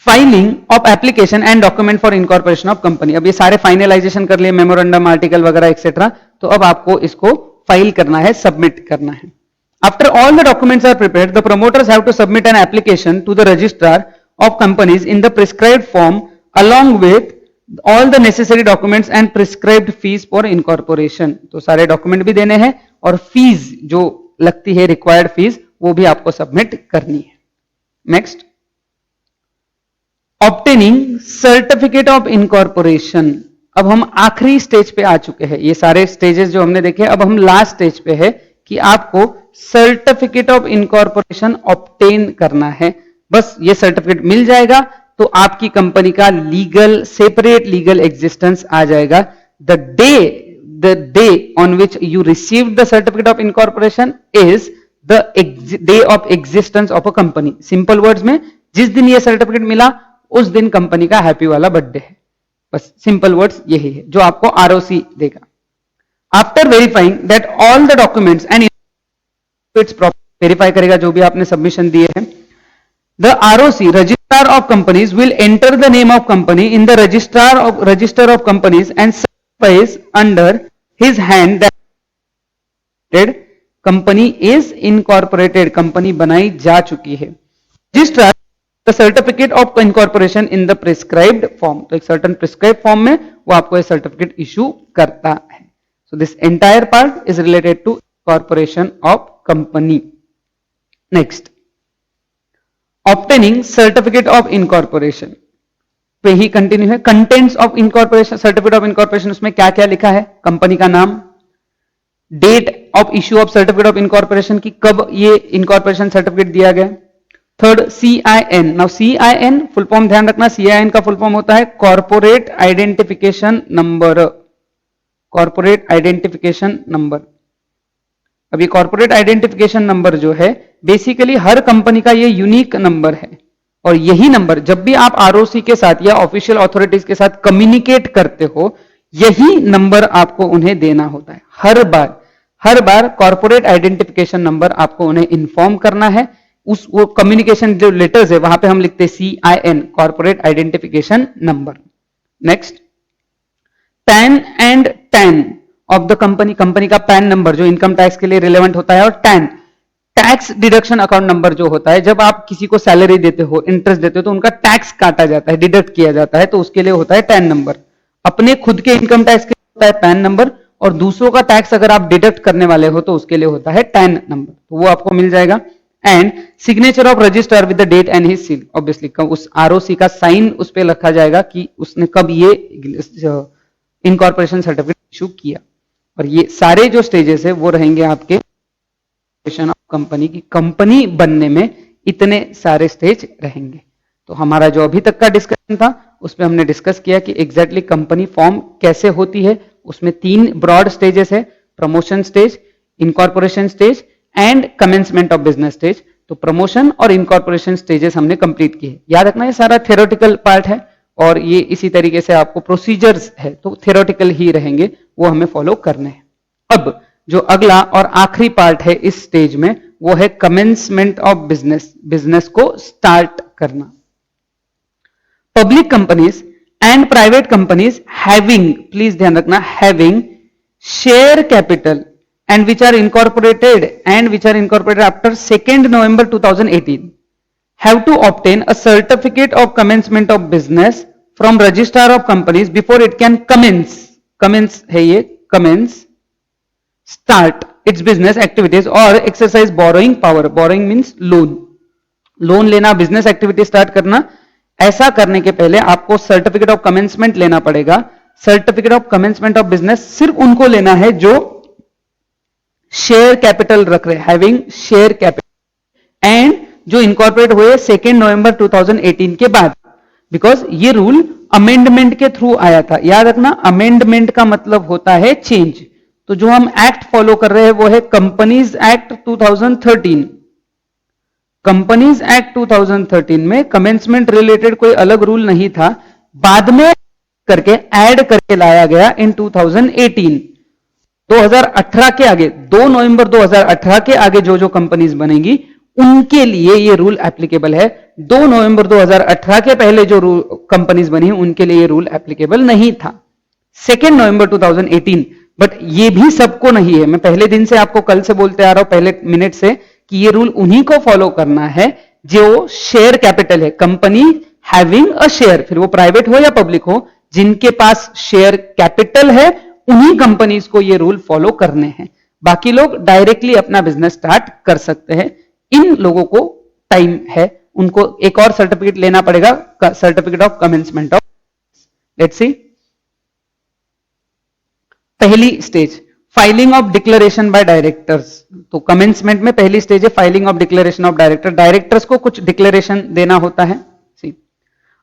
A: filing of application and document for incorporation of company. अब ये सारे फाइनलाइजेशन कर लिए, मेमोरेंडम, आर्टिकल वगैरह एक्सेट्रा, तो अब आपको इसको फाइल करना है, सबमिट करना है। After all the documents are prepared, the promoters have to submit an application to the registrar of companies in the prescribed form along with all the necessary documents and prescribed fees for incorporation. तो सारे डॉक्यूमेंट भी देने हैं और फीस जो लगती है, रिक्वायर्ड फीस, वो भी आपको सबमिट करनी है। Next, obtaining certificate of incorporation. अब हम आखिरी स्टेज पे आ चुके हैं, ये सारे स्टेजेस जो हमने देखे, अब हम लास्ट स्टेज पे है कि आपको सर्टिफिकेट ऑफ इनकॉर्पोरेशन ऑब्टेन करना है। बस ये सर्टिफिकेट मिल जाएगा तो आपकी कंपनी का लीगल, सेपरेट लीगल एग्जिस्टेंस आ जाएगा। The day on which you receive the certificate of incorporation is the day of existence of a company. Simple words में, जिस दिन ये सर्टिफिकेट मिला उस दिन कंपनी का हैप्पी वाला बर्थडे है। बस सिंपल वर्ड्स यही है जो आपको आरओसी देगा। After verifying that all the documents and verify करेगा जो भी आपने सबमिशन दिए हैं। The ROC, registrar of companies, will enter the name of company in the register of companies and certifies under his hand that company is incorporated, company बनाई जा चुकी है। Registrar the certificate of incorporation in the prescribed form, तो एक सर्टन प्रिस्क्राइब फॉर्म में वो आपको ये सर्टिफिकेट इशू करता है। So this entire part is related to corporation of company. Next, obtaining certificate of incorporation पे ही कंटिन्यू है। Contents of incorporation, certificate of incorporation, उसमें क्या क्या लिखा है? कंपनी का नाम, date of issue of certificate of incorporation की कब ये इनकॉर्पोरेशन सर्टिफिकेट दिया गया। Third, CIN। Now CIN full form ध्यान रखना, CIN का फुल फॉर्म होता है corporate identification number, corporate identification number. अब ये कॉर्पोरेट आइडेंटिफिकेशन नंबर जो है बेसिकली हर कंपनी का ये यूनिक नंबर है, और यही नंबर जब भी आप आरओसी के साथ या ऑफिशियल अथॉरिटीज के साथ कम्युनिकेट करते हो, यही नंबर आपको उन्हें देना होता है। हर बार कॉर्पोरेट आइडेंटिफिकेशन नंबर आपको उन्हें इन्फॉर्म करना है। उस वो कम्युनिकेशन जो लेटर्स है वहां पे हम लिखते हैं CIN, corporate identification number. Next, pan and tan of the company, company का पैन नंबर जो इनकम टैक्स के लिए रिलेवेंट होता है, और tan tax deduction account number जो होता है, जब आप किसी को सैलरी देते हो, इंटरेस्ट देते हो, तो उनका टैक्स काटा जाता है, डिडक्ट किया जाता है, तो उसके लिए होता है टैन नंबर। अपने खुद के इनकम टैक्स के लिए होता है पैन नंबर, और दूसरों का टैक्स अगर आप डिडक्ट करने वाले हो तो उसके लिए होता है टैन नंबर, तो वो आपको मिल जाएगा। And signature of registrar with the date and his seal, obviously उस आरओसी का साइन उस पर रखा जाएगा कि उसने कब ये इनकॉर्पोरेशन सर्टिफिकेट इशू किया। और ये सारे जो स्टेजेस है वो रहेंगे आपके कंपनी की, कंपनी बनने में इतने सारे स्टेज रहेंगे। तो हमारा जो अभी तक का डिस्कशन था उसमें हमने डिस्कस किया कि एग्जैक्टली कंपनी फॉर्म कैसे होती है। उसमें 3 ब्रॉड स्टेजेस है, promotion stage, incorporation stage and commencement of business stage. तो प्रमोशन और इनकॉर्पोरेशन स्टेजेस हमने कंप्लीट किए। याद रखना ये सारा थ्योरेटिकल पार्ट है और ये इसी तरीके से आपको प्रोसीजर्स है तो थ्योरेटिकल ही रहेंगे, वो हमें फॉलो करने हैं। अब जो अगला और आखिरी पार्ट है इस स्टेज में वो है कमेंसमेंट ऑफ बिजनेस, बिजनेस को स्टार्ट करना। Public companies and private companies having, please ध्यान रखना, having share capital and which are incorporated after 2nd November 2018 have to obtain a certificate of commencement of business from registrar of companies before it can commence है ये, commence, start its business activities or exercise borrowing power. borrowing means loan लेना, बिजनेस एक्टिविटी स्टार्ट करना। ऐसा करने के पहले आपको सर्टिफिकेट ऑफ कमेंसमेंट लेना पड़ेगा। Certificate of commencement of business सिर्फ उनको लेना है जो शेयर कैपिटल रख रहे, हैविंग शेयर कैपिटल, एंड जो इनकॉर्पोरेट हुए 2 नवंबर 2018 के बाद, बिकॉज ये रूल अमेंडमेंट के थ्रू आया था। याद रखना, अमेंडमेंट का मतलब होता है चेंज। तो जो हम एक्ट फॉलो कर रहे हैं वो है कंपनीज एक्ट 2013। कंपनीज एक्ट 2013 में कमेंसमेंट रिलेटेड कोई अलग रूल नहीं था, बाद में करके ऐड करके लाया गया इन 2018। 2018 के आगे, 2 नवंबर 2018 के आगे जो जो कंपनीज बनेंगी उनके लिए ये रूल एप्लीकेबल है। 2 नवंबर 2018 के पहले जो कंपनीज बनी उनके लिए ये रूल एप्लीकेबल नहीं था। 2 नवंबर 2018, बट ये भी सबको नहीं है। मैं पहले दिन से आपको कल से बोलते आ रहा हूं, पहले मिनट से, कि ये रूल उन्हीं को फॉलो करना है जो शेयर कैपिटल है, कंपनी हैविंग अ शेयर, फिर वो प्राइवेट हो या पब्लिक हो, जिनके पास शेयर कैपिटल है उन्हीं कंपनीज को ये रूल फॉलो करने हैं। बाकी लोग डायरेक्टली अपना बिजनेस स्टार्ट कर सकते हैं। इन लोगों को टाइम है, उनको एक और सर्टिफिकेट लेना पड़ेगा, certificate of commencement of. Let's see, पहली stage filing of declaration by directors. तो कमेंसमेंट में पहली स्टेज है filing of declaration of director. Directors को कुछ डिक्लेरेशन देना होता है। See,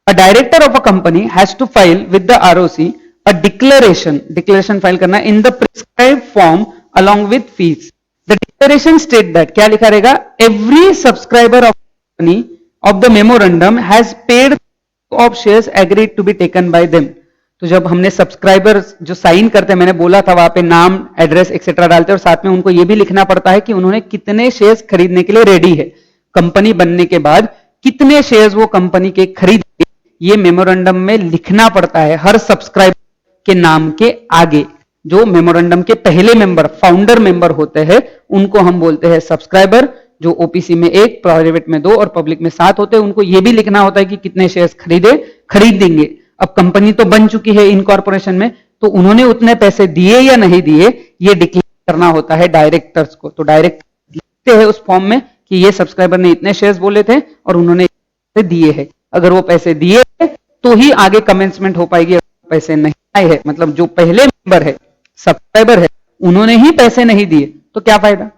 A: a director of a company has to file with the ROC a declaration file करना in the prescribed form along with fees. The declaration state that, क्या लिखा रहेगा, every subscriber of company of the memorandum has paid of shares agreed to be taken by them. तो जब हमने सब्सक्राइबर जो साइन करते हैं, मैंने बोला था वहां पे नाम, एड्रेस एक्सेट्रा डालते हैं, और साथ में उनको यह भी लिखना पड़ता है कि उन्होंने कितने शेयर्स खरीदने के लिए रेडी है। कंपनी बनने के बाद कितने शेयर्स वो कंपनी के खरीद, ये मेमोरेंडम में लिखना पड़ता है हर सब्सक्राइबर के नाम के आगे। जो मेमोरेंडम के पहले मेंबर, फाउंडर मेंबर होते हैं, उनको हम बोलते हैं सब्सक्राइबर, जो ओपीसी में 1, प्राइवेट में 2 और पब्लिक में 7 होते हैं। उनको यह भी लिखना होता है कि कितने शेयर्स खरीदेंगे। अब कंपनी तो बन चुकी है इनकॉर्पोरेशन में, तो उन्होंने उतने पैसे दिए या नहीं दिए, ये डिक्लेयर करना होता है डायरेक्टर्स को। तो डायरेक्टर लिखते हैं उस फॉर्म में कि ये सब्सक्राइबर ने इतने शेयर्स बोले थे और उन्होंने दिए हैं। अगर वो पैसे दिए तो ही आगे कमेंसमेंट हो पाएगी। अगर पैसे नहीं आए हैं, मतलब जो पहले मेंबर है, सब्सक्राइबर है, उन्होंने ही पैसे नहीं दिए, तो क्या फायदा।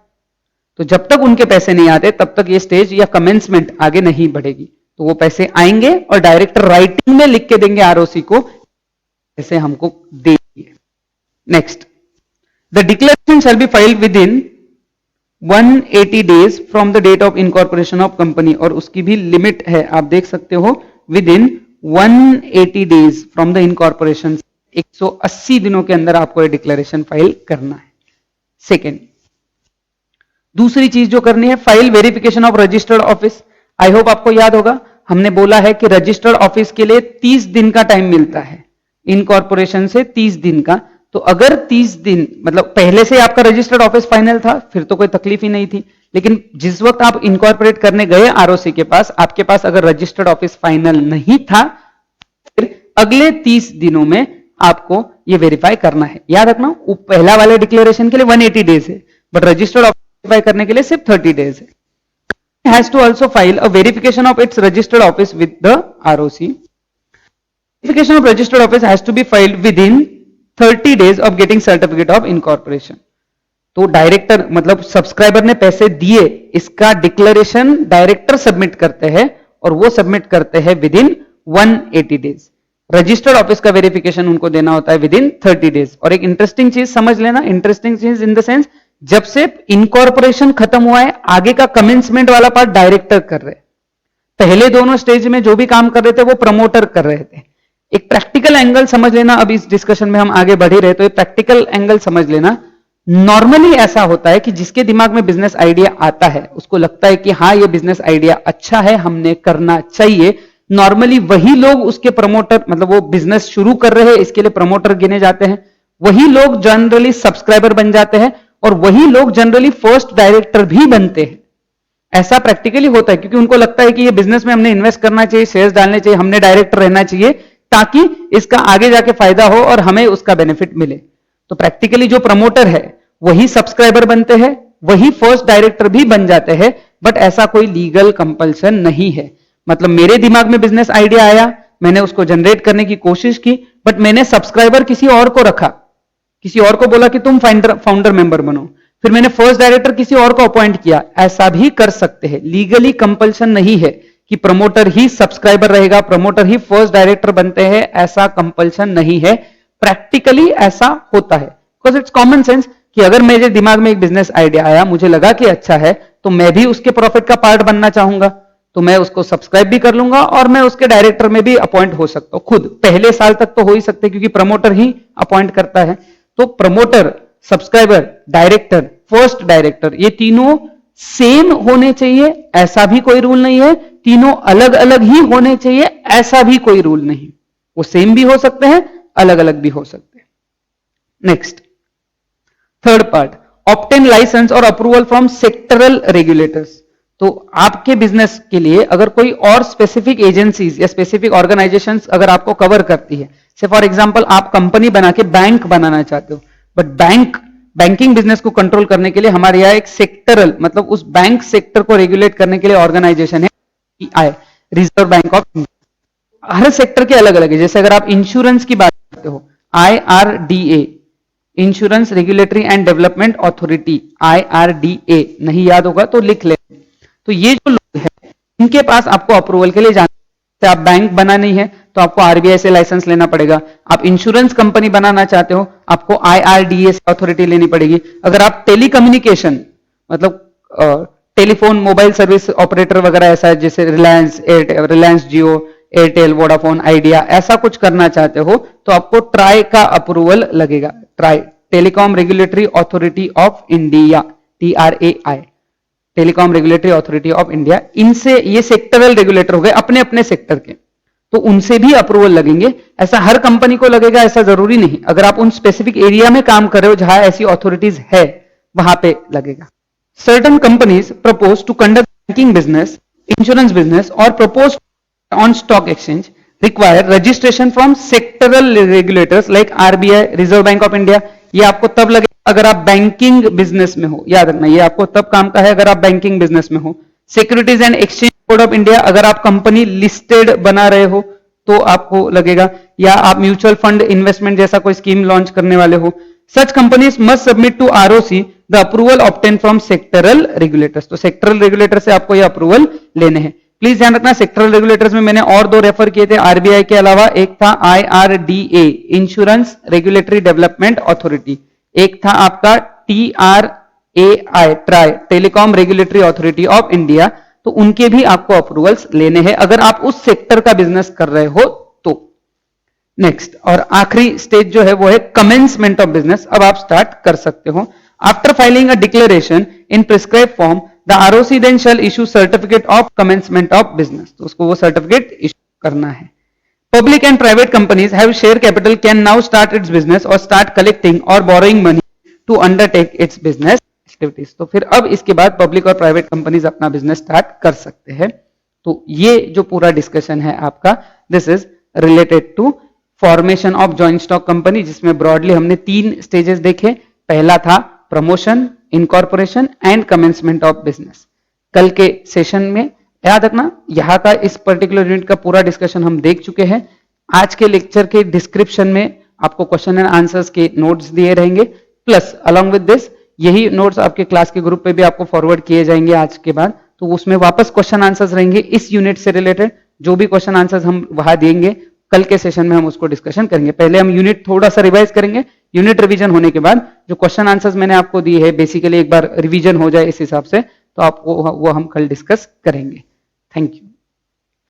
A: तो जब तक उनके पैसे नहीं आते तब तक ये स्टेज या कमेंसमेंट आगे नहीं बढ़ेगी। तो वो पैसे आएंगे और डायरेक्टर राइटिंग में लिख के देंगे आरओसी को, पैसे हमको देंगे। Next, the declaration shall be filed within 180 days from the date of incorporation of company. और उसकी भी लिमिट है, आप देख सकते हो, within 180 days from the incorporation. 180 दिनों के अंदर आपको ये डिक्लेरेशन फाइल करना है। सेकेंड, दूसरी चीज जो करनी है, file verification of registered office. I hope आपको याद होगा, हमने बोला है कि रजिस्टर्ड ऑफिस के लिए 30 दिन का टाइम मिलता है, इनकॉर्पोरेशन से 30 दिन का। तो अगर 30 दिन, मतलब पहले से आपका रजिस्टर्ड ऑफिस फाइनल था, फिर तो कोई तकलीफ ही नहीं थी। लेकिन जिस वक्त आप इनकॉर्पोरेट करने गए आरओसी के पास, आपके पास अगर रजिस्टर्ड ऑफिस फाइनल नहीं था, फिर अगले 30 दिनों में आपको ये वेरीफाई करना है। याद रखना, पहला वाले डिक्लेरेशन के लिए 180 डेज है, बट रजिस्टर्ड ऑफिस वेरीफाई करने के लिए सिर्फ 30 डेज है। Has to also file a verification of its registered office with the ROC. Verification of registered office has to be filed within 30 days of getting certificate of incorporation. तो डायरेक्टर, मतलब सब्सक्राइबर ने पैसे दिए, इसका डिक्लेरेशन डायरेक्टर सबमिट करते हैं और वो सबमिट करते हैं with in 180 days. Registered office का वेरिफिकेशन उनको देना होता है विद इन 30 डेज। और एक इंटरेस्टिंग चीज समझ लेना, इंटरेस्टिंग चीज इन द सेंस, जब से इनकॉर्पोरेशन खत्म हुआ है, आगे का कमेंसमेंट वाला पार्ट डायरेक्टर कर रहे हैं। पहले दोनों स्टेज में जो भी काम कर रहे थे वो प्रमोटर कर रहे थे। एक प्रैक्टिकल एंगल समझ लेना, अब इस डिस्कशन में हम आगे बढ़ ही रहे तो एक प्रैक्टिकल एंगल समझ लेना। नॉर्मली ऐसा होता है कि जिसके दिमाग में बिजनेस आइडिया आता है, उसको लगता है कि हाँ ये बिजनेस आइडिया अच्छा है, हमने करना चाहिए, नॉर्मली वही लोग उसके प्रमोटर, मतलब वो बिजनेस शुरू कर रहे हैं इसके लिए प्रमोटर गिने जाते हैं, वही लोग जनरली सब्सक्राइबर बन जाते हैं और वही लोग जनरली फर्स्ट डायरेक्टर भी बनते हैं। ऐसा प्रैक्टिकली होता है क्योंकि उनको लगता है कि ये बिजनेस में हमने इन्वेस्ट करना चाहिए, शेयर्स डालने चाहिए, हमने डायरेक्टर रहना चाहिए ताकि इसका आगे जाके फायदा हो और हमें उसका बेनिफिट मिले। तो प्रैक्टिकली जो प्रमोटर है वही सब्सक्राइबर बनते हैं, वही फर्स्ट डायरेक्टर भी बन जाते हैं, बट ऐसा कोई लीगल कंपल्सन नहीं है। मतलब मेरे दिमाग में बिजनेस आइडिया आया, मैंने उसको जनरेट करने की कोशिश की, बट मैंने सब्सक्राइबर किसी और को रखा, किसी और को बोला कि तुम फाउंडर मेंबर बनो, फिर मैंने फर्स्ट डायरेक्टर किसी और को अपॉइंट किया। ऐसा भी कर सकते हैं, लीगली कंपल्सन नहीं है कि प्रमोटर ही सब्सक्राइबर रहेगा, प्रमोटर ही फर्स्ट डायरेक्टर बनते हैं, ऐसा कंपल्सन नहीं है। प्रैक्टिकली ऐसा होता है बिकॉज इट्स कॉमन सेंस कि अगर मेरे दिमाग में एक बिजनेस आइडिया आया, मुझे लगा कि अच्छा है, तो मैं भी उसके प्रॉफिट का पार्ट बनना चाहूंगा, तो मैं उसको सब्सक्राइब भी कर लूंगा और मैं उसके डायरेक्टर में भी अपॉइंट हो सकता हूं। खुद पहले साल तक तो हो ही सकते क्योंकि प्रमोटर ही अपॉइंट करता है। तो promoter, subscriber, director, first director, ये तीनों सेम होने चाहिए ऐसा भी कोई रूल नहीं है, तीनों अलग अलग ही होने चाहिए ऐसा भी कोई रूल नहीं। वो सेम भी हो सकते हैं, अलग अलग भी हो सकते हैं। Next, third part, obtain licence और अप्रूवल फ्रॉम सेक्टरल रेगुलेटर्स। तो आपके बिजनेस के लिए अगर कोई और स्पेसिफिक एजेंसीज या स्पेसिफिक ऑर्गेनाइजेशंस अगर आपको कवर करती है, से फॉर एग्जांपल आप कंपनी बना के बैंक बनाना चाहते हो, बट बैंकिंग बिजनेस को कंट्रोल करने के लिए हमारे यहाँ एक सेक्टरल, मतलब उस बैंक सेक्टर को रेगुलेट करने के लिए ऑर्गेनाइजेशन है RBI, reserve bank of India. Her sector के अलग अलग है। जैसे अगर आप इंश्योरेंस की बात करते हो, IRDA, insurance regulatory and development authority, IRDA, नहीं याद होगा तो लिख ले। तो ये जो लोग हैं इनके पास आपको अप्रूवल के लिए जाना है। आप बैंक बनानी है तो आपको RBI से लाइसेंस लेना पड़ेगा। आप इंश्योरेंस कंपनी बनाना चाहते हो, आपको IRDA से अथॉरिटी लेनी पड़ेगी। अगर आप टेलीकम्युनिकेशन, मतलब टेलीफोन मोबाइल सर्विस ऑपरेटर वगैरह ऐसा है, जैसे रिलायंस जियो, एयरटेल, वोडाफोन, आइडिया, ऐसा कुछ करना चाहते हो तो आपको ट्राई का अप्रूवल लगेगा। Try, telecom regulatory authority of India, TRAI, telecom regulatory authority of India. इनसे, ये सेक्टरल रेगुलेटर हो गए अपने अपने सेक्टर के, तो उनसे भी अप्रूवल लगेंगे। ऐसा हर कंपनी को लगेगा ऐसा जरूरी नहीं। अगर आप उन स्पेसिफिक एरिया में काम कर रहे हो जहां ऐसी अथॉरिटीज है, वहां पे लगेगा। Certain companies propose to conduct banking business, insurance business और propose on stock exchange require registration from sectoral regulators like RBI, reserve bank of India. ये आपको तब लगेगा अगर आप बैंकिंग बिजनेस में हो, याद रखना ये आपको तब काम का है अगर आप बैंकिंग बिजनेस में हो। Securities and exchange board of India, अगर आप कंपनी लिस्टेड बना रहे हो तो आपको लगेगा, या आप म्यूचुअल फंड इन्वेस्टमेंट जैसा कोई स्कीम लॉन्च करने वाले हो। Such companies must submit to ROC the approval obtain from sectoral regulators. तो सेक्टरल रेगुलेटर से आपको ये अप्रूवल लेने हैं। प्लीज ध्यान रखना, सेक्टरल रेगुलेटर्स में मैंने और 2 रेफर किए थे RBI के अलावा। एक था IRDA, insurance regulatory development authority, एक था आपका TRAI, try, telecom regulatory authority of India. तो उनके भी आपको अप्रूवल्स लेने हैं अगर आप उस सेक्टर का बिजनेस कर रहे हो तो। नेक्स्ट और आखिरी स्टेज जो है वो है कमेंसमेंट ऑफ बिजनेस। अब आप स्टार्ट कर सकते हो। After filing a declaration in prescribe form, the ROC then shall issue certificate of commencement of business. तो उसको वो सर्टिफिकेट इशू करना है। Public and private companies have share capital can now start its business or start collecting or borrowing money to undertake its business activities. तो फिर अब इसके बाद पब्लिक और प्राइवेट कंपनीज अपना बिजनेस स्टार्ट कर सकते हैं। तो ये जो पूरा डिस्कशन है आपका, this is related to formation of joint stock company, जिसमें ब्रॉडली हमने 3 स्टेजेस देखे। पहला था promotion, incorporation and commencement of business. कल के सेशन में याद रखना, यहां का इस पर्टिकुलर यूनिट का पूरा डिस्कशन हम देख चुके हैं। आज के लेक्चर के डिस्क्रिप्शन में आपको क्वेश्चन एंड आंसर्स के नोट्स दिए रहेंगे, प्लस अलोंग विद दिस यही नोट्स आपके क्लास के ग्रुप पे भी आपको फॉरवर्ड किए जाएंगे आज के बाद। तो उसमें वापस क्वेश्चन आंसर्स रहेंगे इस यूनिट से रिलेटेड। जो भी क्वेश्चन आंसर्स हम वहां देंगे कल के सेशन में हम उसको डिस्कशन करेंगे। पहले हम यूनिट थोड़ा सा रिवाइज करेंगे। यूनिट रिवीजन होने के बाद जो क्वेश्चन आंसर्स मैंने आपको दिए है, बेसिकली एक बार रिवीजन हो जाए इस हिसाब से, तो आपको वो हम कल डिस्कस करेंगे। Thank you.